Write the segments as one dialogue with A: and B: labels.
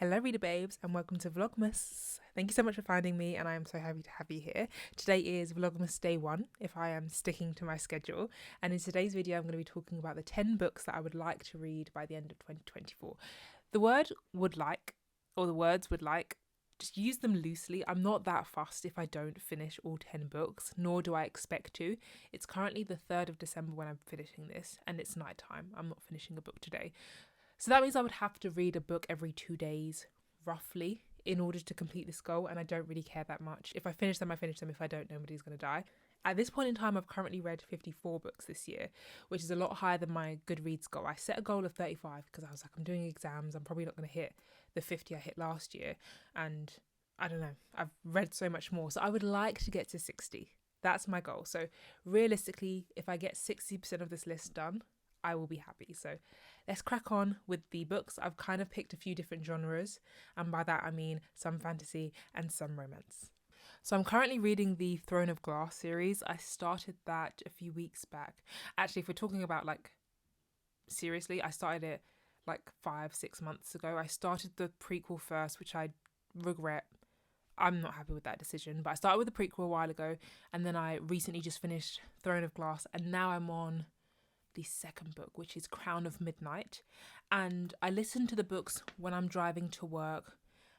A: Hello reader babes and welcome to Vlogmas. Thank you so much for finding me and I am so happy to have you here. Today is Vlogmas day 1 if I am sticking to my schedule, and in today's video I'm going to be talking about the 10 books that I would like to read by the end of 2024. The words would like, just use them loosely. I'm not that fussed if I don't finish all 10 books, nor do I expect to. It's currently the 3rd of December when I'm finishing this and it's night time. I'm not finishing a book today. So that means I would have to read a book every 2 days, roughly, in order to complete this goal, and I don't really care that much. If I finish them, I finish them. If I don't, nobody's going to die. At this point in time, I've currently read 54 books this year, which is a lot higher than my Goodreads goal. I set a goal of 35 because I was like, I'm doing exams. I'm probably not going to hit the 50 I hit last year, and I don't know. I've read so much more. So I would like to get to 60. That's my goal. So realistically, if I get 60% of this list done, I will be happy. So let's crack on with the books. I've kind of picked a few different genres, and by that I mean some fantasy and some romance. So I'm currently reading the Throne of Glass series. I started that a few weeks back. Actually, if we're talking about seriously, I started it 5-6 months ago. I started the prequel first, which I regret. I'm not happy with that decision, but I started with the prequel a while ago, and then I recently just finished Throne of Glass, and now I'm on the second book, which is Crown of Midnight, and I listen to the books when I'm driving to work,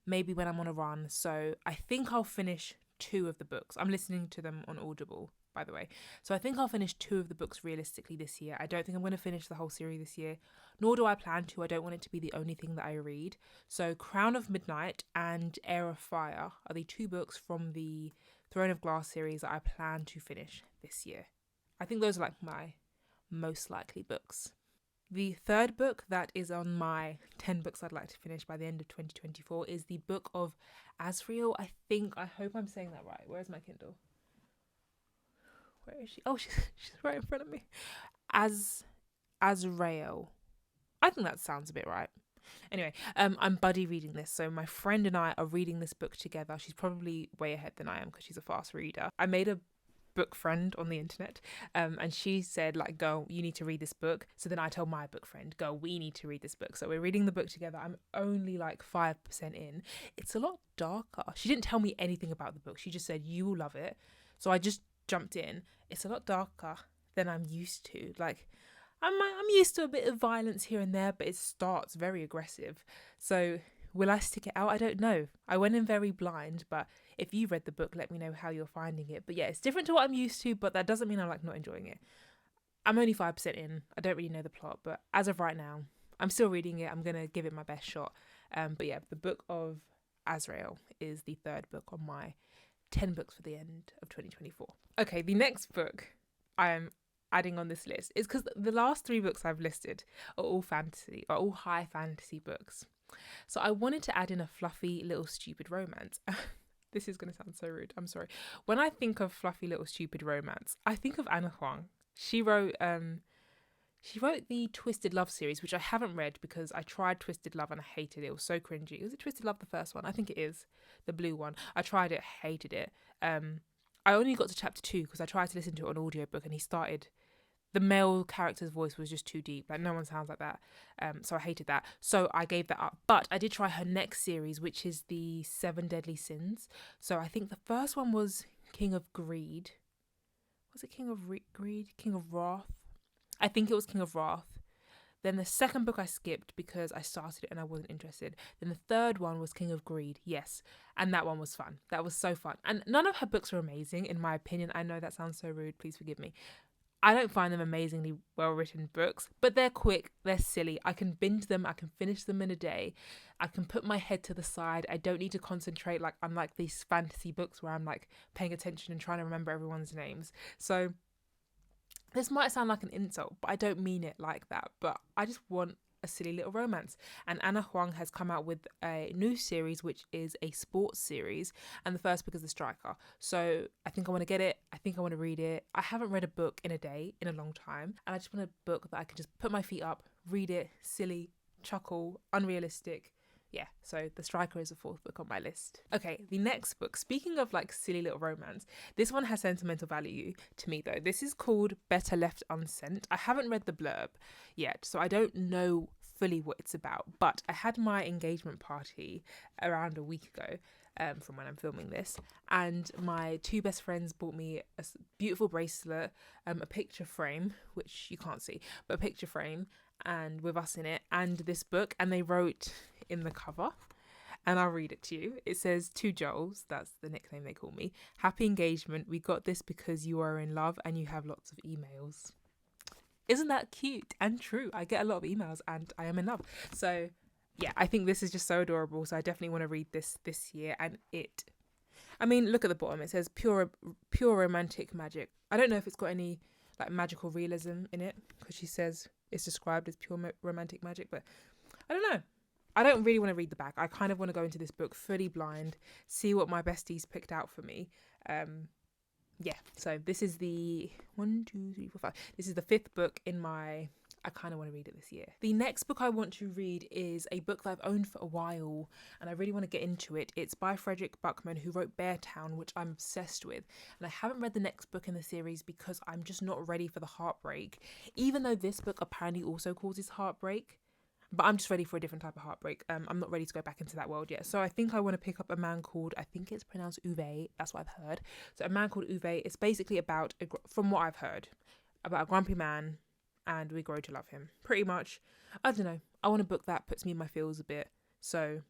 A: maybe when I'm on a run, so I think I'll finish 2 of the books. I'm listening to them on Audible, by the way, so I think I'll finish 2 of the books realistically this year. I don't think I'm going to finish the whole series this year, nor do I plan to. I don't want it to be the only thing that I read. So Crown of Midnight and Heir of Fire are the 2 books from the Throne of Glass series that I plan to finish this year. I think those are my most likely books. The third book that is on my 10 books I'd like to finish by the end of 2024 is the Book of Azrael. I hope I'm saying that right. Where's my Kindle? Where is she? Oh, she's right in front of me. Azrael. I think that sounds a bit right. Anyway, I'm buddy reading this, so my friend and I are reading this book together. She's probably way ahead than I am because she's a fast reader. I made a book friend on the internet, and she said girl, you need to read this book. So then I told my book friend, girl, we need to read this book. So we're reading the book together. I'm only 5% in. It's a lot darker. She didn't tell me anything about the book. She just said you will love it. So I just jumped in. It's a lot darker than I'm used to. I'm used to a bit of violence here and there, but it starts very aggressive. So will I stick it out? I don't know. I went in very blind, but if you read the book, let me know how you're finding it. But yeah, it's different to what I'm used to, but that doesn't mean I'm not enjoying it. I'm only 5% in. I don't really know the plot, but as of right now, I'm still reading it. I'm going to give it my best shot. But yeah, the Book of Azrael is the 3rd book on my 10 books for the end of 2024. Okay, the next book I am adding on this list is because the last 3 books I've listed are all high fantasy books. So I wanted to add in a fluffy little stupid romance. This is going to sound so rude. I'm sorry. When I think of fluffy little stupid romance, I think of Anna Huang. She wrote the Twisted Love series, which I haven't read because I tried Twisted Love and I hated it. It was so cringy. Was it Twisted Love, the first one? I think it is. The blue one. I tried it, hated it. I only got to chapter 2 because I tried to listen to it on audiobook, and the male character's voice was just too deep. No one sounds like that. So I hated that. So I gave that up. But I did try her next series, which is the 7 Deadly Sins. So I think the first one was King of Greed. Was it King of Greed? King of Wrath? I think it was King of Wrath. Then the second book I skipped because I started it and I wasn't interested. Then the 3rd one was King of Greed, yes. And that one was fun. That was so fun. And none of her books are amazing, in my opinion. I know that sounds so rude. Please forgive me. I don't find them amazingly well-written books, but they're quick, they're silly. I can binge them, I can finish them in a day. I can put my head to the side. I don't need to concentrate unlike these fantasy books where I'm paying attention and trying to remember everyone's names. So this might sound like an insult, but I don't mean it like that. But I just want a silly little romance. And Anna Huang has come out with a new series, which is a sports series, and the first book is The Striker. So I think I want to get it. I think I want to read it. I haven't read a book in a long time, and I just want a book that I can just put my feet up, read it, silly, chuckle, unrealistic. Yeah, so The Striker is the 4th book on my list. Okay, the next book, speaking of silly little romance, this one has sentimental value to me though. This is called Better Left Unsent. I haven't read the blurb yet, so I don't know fully what it's about. But I had my engagement party around a week ago, from when I'm filming this, and my two best friends bought me a beautiful bracelet, a picture frame, which you can't see, but a picture frame, and with us in it, and this book, and they wrote in the cover, and I'll read it to you. It says, "To Joels," that's the nickname they call me, "happy engagement. We got this because you are in love and you have lots of emails." Isn't that cute and true? I get a lot of emails and I am in love. So yeah, I think this is just so adorable. So I definitely want to read this year. And I mean, look at the bottom. It says pure romantic magic. I don't know if it's got any like magical realism in it, because she says it's described as pure romantic magic, but I don't know. I don't really want to read the back. I kind of want to go into this book fully blind, see what my besties picked out for me. Yeah, so this is the 1, 2, 3, 4, 5. This is the 5th book in my I kind of want to read it this year. The next book I want to read is a book that I've owned for a while and I really want to get into it. It's by Frederick Buckman, who wrote Beartown, which I'm obsessed with. And I haven't read the next book in the series because I'm just not ready for the heartbreak, even though this book apparently also causes heartbreak. But I'm just ready for a different type of heartbreak. I'm not ready to go back into that world yet. So I think I want to pick up a man called, I think it's pronounced Uwe. That's what I've heard. So a man called Uwe. It's basically about, from what I've heard, about a grumpy man, and we grow to love him. Pretty much. I don't know. I want a book that puts me in my feels a bit. So,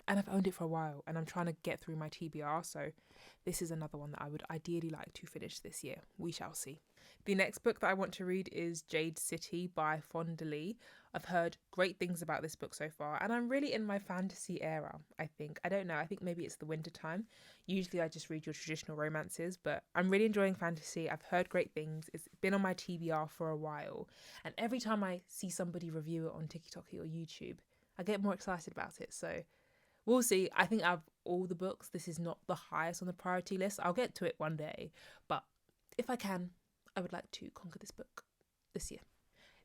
A: and I've owned it for a while, and I'm trying to get through my TBR. So this is another one that I would ideally like to finish this year. We shall see. The next book that I want to read is Jade City by Fonda Lee. I've heard great things about this book so far, and I'm really in my fantasy era, I think. I don't know, I think maybe it's the winter time. Usually I just read your traditional romances, but I'm really enjoying fantasy. I've heard great things. It's been on my TBR for a while, and every time I see somebody review it on TikTok or YouTube, I get more excited about it. So we'll see. I think out of all the books, this is not the highest on the priority list. I'll get to it one day, but if I can, I would like to conquer this book this year.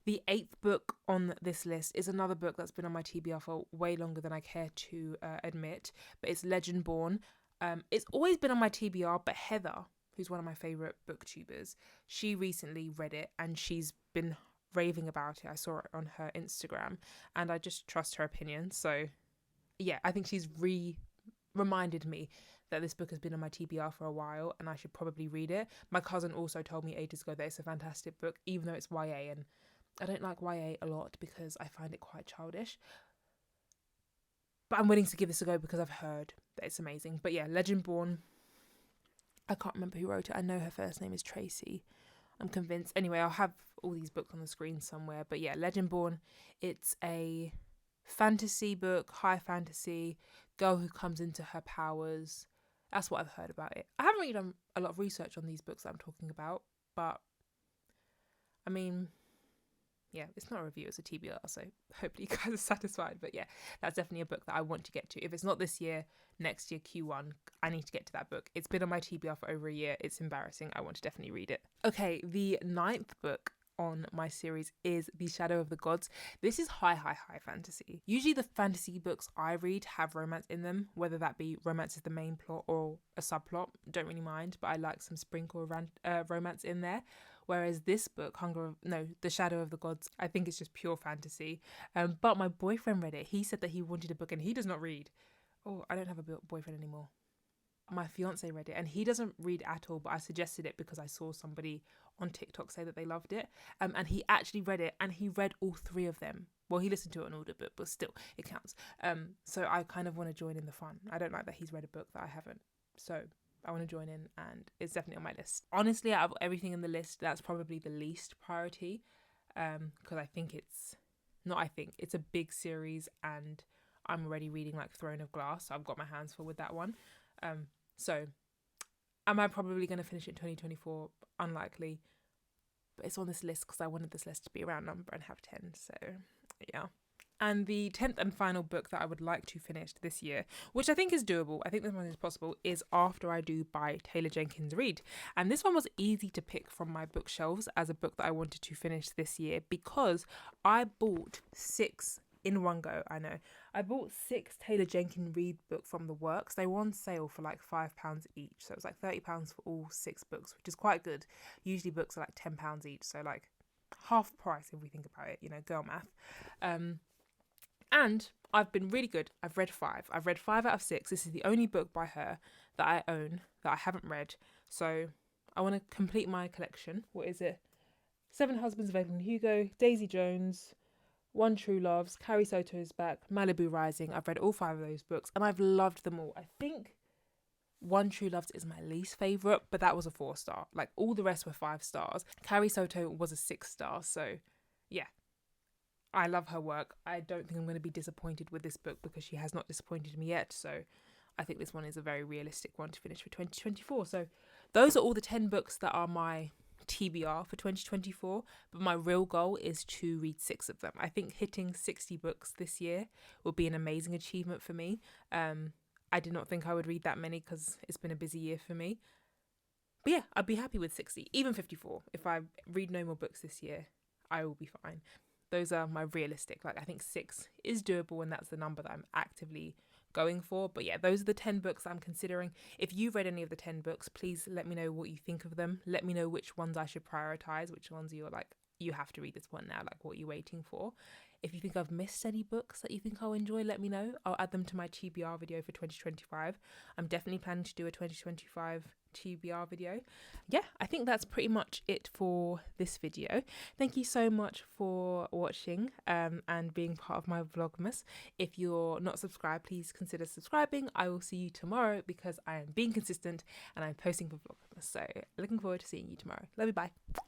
A: The 8th book on this list is another book that's been on my TBR for way longer than I care to admit, but it's Legendborn. It's always been on my TBR, but Heather, who's one of my favourite booktubers, she recently read it and she's been raving about it. I saw it on her Instagram and I just trust her opinion. So yeah, I think she's reminded me that this book has been on my TBR for a while and I should probably read it. My cousin also told me ages ago that it's a fantastic book, even though it's YA, and I don't like YA a lot because I find it quite childish. But I'm willing to give this a go because I've heard that it's amazing. But yeah, Legendborn, I can't remember who wrote it. I know her first name is Tracy. I'm convinced. Anyway, I'll have all these books on the screen somewhere. But yeah, Legendborn, it's a fantasy book, high fantasy, girl who comes into her powers. That's what I've heard about it. I haven't really done a lot of research on these books that I'm talking about, but I mean, yeah, it's not a review, it's a TBR, so hopefully you guys are satisfied. But yeah, that's definitely a book that I want to get to. If it's not this year, next year, Q1, I need to get to that book. It's been on my TBR for over a year. It's embarrassing. I want to definitely read it. Okay, the 9th book on my series is The Shadow of the Gods. This is high fantasy. Usually the fantasy books I read have romance in them, whether that be romance is the main plot or a subplot. Don't really mind, but I like some sprinkle of romance in there. Whereas this book, The Shadow of the Gods, I think it's just pure fantasy. But my boyfriend read it. He said that he wanted a book and he does not read. Oh, I don't have a boyfriend anymore. My fiance read it and he doesn't read at all, but I suggested it because I saw somebody on TikTok say that they loved it. And he actually read it and he read all 3 of them. Well, he listened to it on audiobook, but still, it counts. So I kind of want to join in the fun. I don't like that he's read a book that I haven't. So I want to join in and it's definitely on my list. Honestly, out of everything in the list, that's probably the least priority because it's a big series and I'm already reading like Throne of Glass, so I've got my hands full with that one. So am I probably going to finish it in 2024? Unlikely, but it's on this list because I wanted this list to be a round number and have 10, so yeah. And the 10th and final book that I would like to finish this year, which I think is doable, I think this one is possible, is After I Do by Taylor Jenkins Reid. And this one was easy to pick from my bookshelves as a book that I wanted to finish this year because I bought 6 in one go. I bought 6 Taylor Jenkins Reid books from the works. They were on sale for like £5 each, so it was like £30 for all 6 books, which is quite good. Usually books are like £10 each, so like half price if we think about it, girl math. And I've been really good. I've read 5. I've read 5 out of 6. This is the only book by her that I own that I haven't read. So I want to complete my collection. What is it? 7 Husbands of Evelyn Hugo, Daisy Jones, One True Loves, Carrie Soto's Back, Malibu Rising. I've read all 5 of those books and I've loved them all. I think One True Loves is my least favourite, but that was a 4-star. Like, all the rest were 5 stars. Carrie Soto was a 6-star. So yeah, I love her work. I don't think I'm going to be disappointed with this book because she has not disappointed me yet. So I think this one is a very realistic one to finish for 2024. So those are all the 10 books that are my TBR for 2024. But my real goal is to read 6 of them. I think hitting 60 books this year would be an amazing achievement for me. I did not think I would read that many because it's been a busy year for me. But yeah, I'd be happy with 60, even 54. If I read no more books this year, I will be fine. Those are my realistic. Like, I think 6 is doable and that's the number that I'm actively going for. But yeah, those are the 10 books I'm considering. If you've read any of the 10 books, please let me know what you think of them. Let me know which ones I should prioritize, which ones you're like, you have to read this one now, like what you're waiting for. If you think I've missed any books that you think I'll enjoy, let me know. I'll add them to my TBR video for 2025. I'm definitely planning to do a 2025 TBR video. Yeah, I think that's pretty much it for this video. Thank you so much for watching and being part of my Vlogmas. If you're not subscribed, please consider subscribing. I will see you tomorrow because I am being consistent and I'm posting for Vlogmas. So looking forward to seeing you tomorrow. Love you, bye.